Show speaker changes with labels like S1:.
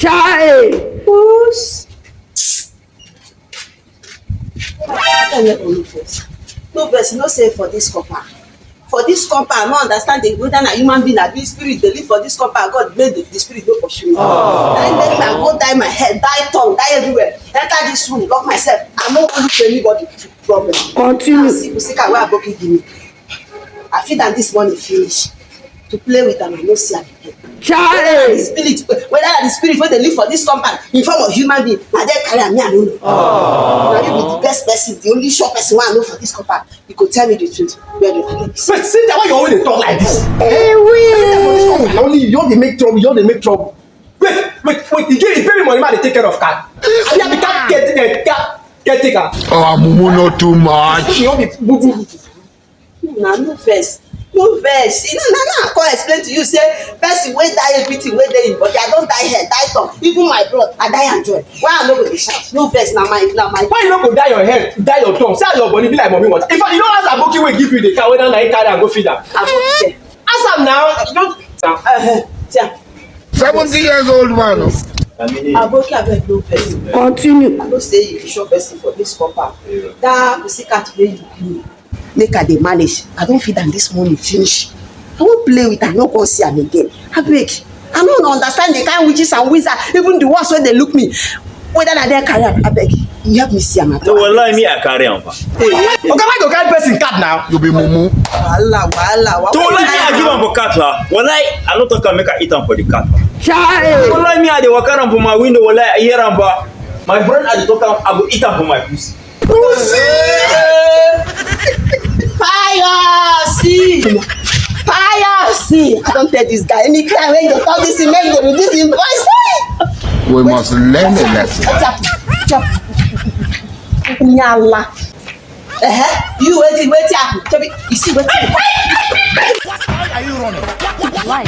S1: Chai!
S2: Puss. No verse, no say for this copper. For this copper, I don't understand the whether a human being or this spirit they live for this copper. God made the spirit go pursue me. Then make me go dye my head, dye tongue, dye everywhere. Enter this room, lock myself. I no look to anybody. Problem.
S1: Continue.
S2: See, where ABOKI give me. I feel that this money finish. To play with them, I no see again.
S1: Chai!
S2: The spirit, whether the spirit where they live for this compound in form of human being, now they carry me, I don't know. Now you be the best person, the only sure person I know for this compound. You could tell me the truth. Where do you
S3: Wait, see that why you always talk like this?
S1: Hey, wait!
S3: You only make trouble. You only make trouble. Wait. You pay me money, man. They take care of cat. I have the cat caretaker.
S4: Oh, Mumu, not too much.
S3: You only boo.
S2: no verse. No verse. You know, I can't explain to you. Say, person wey die everything wey dey in body. I don't die head, die tongue. Even my blood, I die and joy. Why I no go dey shout? No verse. Now my.
S3: Why you no go die your head, die your tongue? Say your body be like mommy water. In fact, you don't ask ABOKI wey give you the car whether na him carry and go feed am.
S2: ABOKI.
S3: Ask am now. You don't.
S4: 70 years old man.
S2: ABOKI abeg no verse.
S1: Continue.
S2: I know say you be sure person for this compound. That pussycat wey you clean. Make her dey manage. I don feed am this morning finish. I wan play with am, no come see am again. Abeg, I no understand the kind witches and wizards, even the ones wey dey look me. Whether na dem carry am, abeg, you help me see am.
S5: So wallahi me I carry am.
S3: Okay, why go carry person cat now?
S4: You be Mumu.
S2: Wahala.
S5: So wallahi me I give am for cat lah. Wallahi I no talk am make I eat am for the cat.
S1: Chai!
S5: Wallahi me I dey waka am for my window. Wallahi I hear am ba. My friend I dey talk am I go eat am for my pussy.
S2: Fire! See, I don't tell this guy. Anytime when they talk this, he make them reduce his voice.
S4: We must learn a lesson.
S2: Nyala. You wait happen. You see what?
S4: Why are you running?
S6: Why?